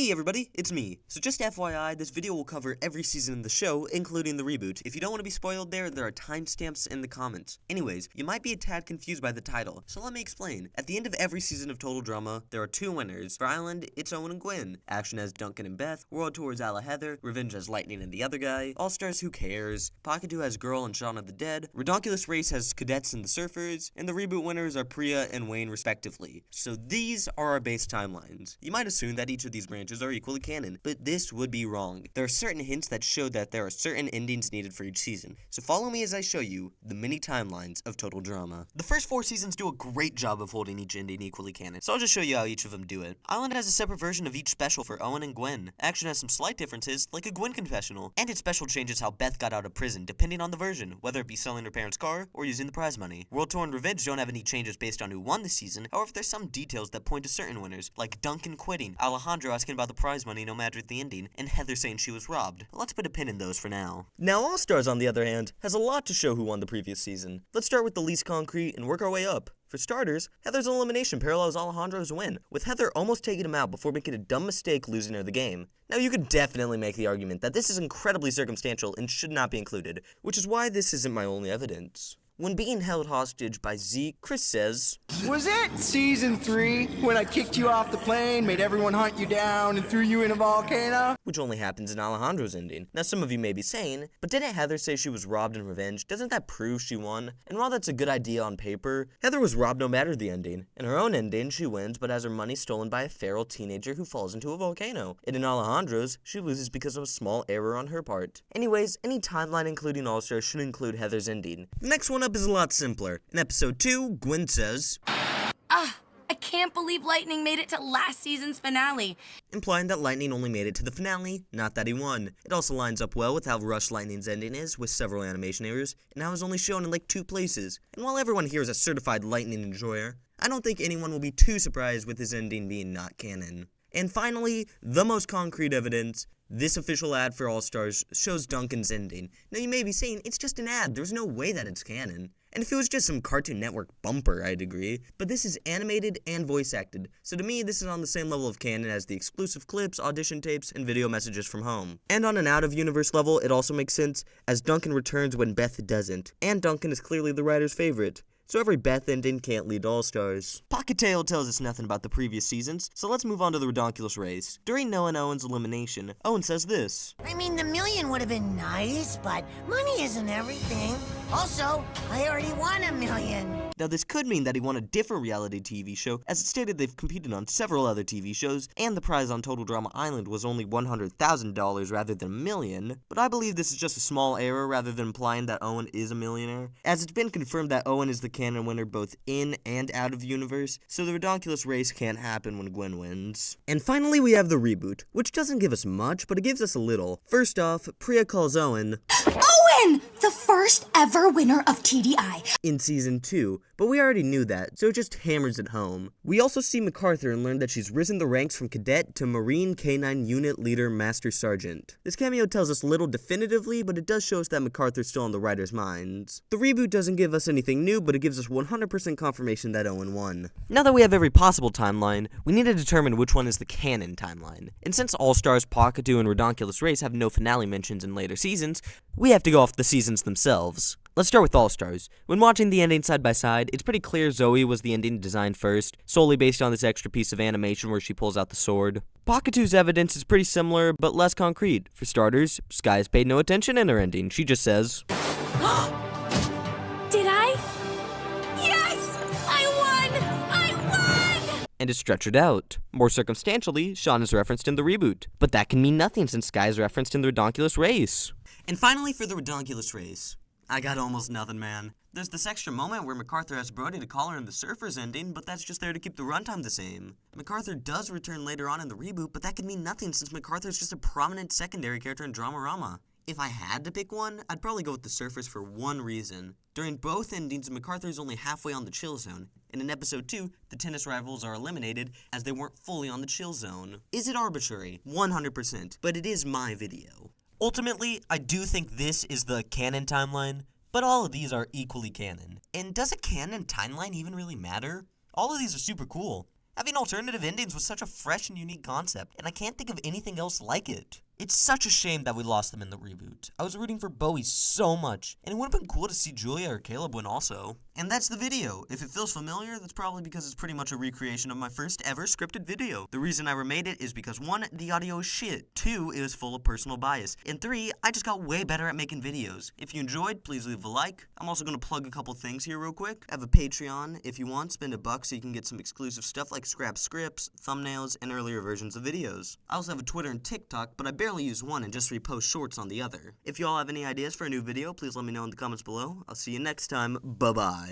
Hey everybody, it's me. So just FYI, this video will cover every season of the show, including the reboot. If you don't want to be spoiled there are timestamps in the comments. Anyways, you might be a tad confused by the title, so let me explain. At the end of every season of Total Drama, there are two winners. For Island, it's Owen and Gwen. Action has Duncan and Beth. World Tour is Ala Heather. Revenge has Lightning and the other guy. All Stars Who Cares. Pocket 2 has Girl and Shaun of the Dead. Redonkulous Race has Cadets and the Surfers. And the reboot winners are Priya and Wayne respectively. So these are our base timelines. You might assume that each of these branches are equally canon, but this would be wrong. There are certain hints that show that there are certain endings needed for each season, so follow me as I show you the mini timelines of Total Drama. The first 4 seasons do a great job of holding each ending equally canon, so I'll just show you how each of them do it. Island has a separate version of each special for Owen and Gwen. Action has some slight differences, like a Gwen confessional, and its special changes how Beth got out of prison depending on the version, whether it be selling her parents' car or using the prize money. World Tour and Revenge don't have any changes based on who won the season, however there's some details that point to certain winners, like Duncan quitting, Alejandro asking about the prize money no matter the ending, and Heather saying she was robbed. Let's put a pin in those for now. Now All Stars, on the other hand, has a lot to show who won the previous season. Let's start with the least concrete and work our way up. For starters, Heather's elimination parallels Alejandro's win, with Heather almost taking him out before making a dumb mistake losing her the game. Now you could definitely make the argument that this is incredibly circumstantial and should not be included, which is why this isn't my only evidence. When being held hostage by Zeke, Chris says, "Was it season 3 when I kicked you off the plane, made everyone hunt you down, and threw you in a volcano?" Which only happens in Alejandro's ending. Now some of you may be saying, but didn't Heather say she was robbed in Revenge? Doesn't that prove she won? And while that's a good idea on paper, Heather was robbed no matter the ending. In her own ending, she wins but has her money stolen by a feral teenager who falls into a volcano. And in Alejandro's, she loses because of a small error on her part. Anyways, any timeline including All-Stars should include Heather's ending. The next one up is a lot simpler. In episode 2, Gwen says, I can't believe Lightning made it to last season's finale. Implying that Lightning only made it to the finale, not that he won. It also lines up well with how rushed Lightning's ending is, with several animation errors, and how it's only shown in like 2 places. And while everyone here is a certified Lightning enjoyer, I don't think anyone will be too surprised with his ending being not canon. And finally, the most concrete evidence. This official ad for All Stars shows Duncan's ending. Now you may be saying, it's just an ad, there's no way that it's canon. And if it was just some Cartoon Network bumper, I'd agree. But this is animated and voice acted, so to me this is on the same level of canon as the exclusive clips, audition tapes, and video messages from home. And on an out-of-universe level, it also makes sense, as Duncan returns when Beth doesn't. And Duncan is clearly the writer's favorite. So every Beth ending can't lead to All-Stars. Pocket Tail tells us nothing about the previous seasons, so let's move on to the Redonkulous Race. During Noah and Owen's elimination, Owen says this. I mean, the million would have been nice, but money isn't everything. Also, I already won $1 million. Now this could mean that he won a different reality TV show, as it's stated they've competed on several other TV shows, and the prize on Total Drama Island was only $100,000 rather than $1 million, but I believe this is just a small error rather than implying that Owen is a millionaire, as it's been confirmed that Owen is the canon winner both in and out of universe, so the Redonkulous Race can't happen when Gwen wins. And finally we have the reboot, which doesn't give us much, but it gives us a little. First off, Priya calls Owen Owen! The first ever winner of TDI. In season 2, but we already knew that, so it just hammers it home. We also see MacArthur and learn that she's risen the ranks from cadet to Marine K-9 Unit Leader Master Sergeant. This cameo tells us little definitively, but it does show us that MacArthur's still on the writers' minds. The reboot doesn't give us anything new, but it gives us 100% confirmation that Owen won. Now that we have every possible timeline, we need to determine which one is the canon timeline. And since All Stars, Pocket 2, and Redonkulous Race have no finale mentions in later seasons, we have to go off the seasons themselves. Let's start with All Stars. When watching the ending side by side, it's pretty clear Zoe was the ending designed first, solely based on this extra piece of animation where she pulls out the sword. Pocket 2's evidence is pretty similar, but less concrete. For starters, Sky's paid no attention in her ending. She just says, Did I? Yes! I won! And is stretchered out. More circumstantially, Shaun is referenced in the reboot. But that can mean nothing since Sky is referenced in the Redonkulous Race. And finally for the Redonkulous Race. I got almost nothing, man. There's this extra moment where MacArthur asks Brody to call her in the Surfers ending, but that's just there to keep the runtime the same. MacArthur does return later on in the reboot, but that could mean nothing since MacArthur's just a prominent secondary character in Dramarama. If I had to pick one, I'd probably go with the Surfers for one reason. During both endings, MacArthur is only halfway on the chill zone, and in episode 2, the tennis rivals are eliminated as they weren't fully on the chill zone. Is it arbitrary? 100%, but it is my video. Ultimately, I do think this is the canon timeline, but all of these are equally canon. And does a canon timeline even really matter? All of these are super cool. Having alternative endings was such a fresh and unique concept, and I can't think of anything else like it. It's such a shame that we lost them in the reboot. I was rooting for Bowie so much, and it would have been cool to see Julia or Caleb win also. And that's the video. If it feels familiar, that's probably because it's pretty much a recreation of my first ever scripted video. The reason I remade it is because 1, the audio is shit, 2, it was full of personal bias, and 3, I just got way better at making videos. If you enjoyed, please leave a like. I'm also going to plug a couple things here real quick. I have a Patreon. If you want, spend $1 so you can get some exclusive stuff like scrap scripts, thumbnails, and earlier versions of videos. I also have a Twitter and TikTok, but I barely use one and just repost shorts on the other. If y'all have any ideas for a new video, please let me know in the comments below. I'll see you next time. Bye-bye.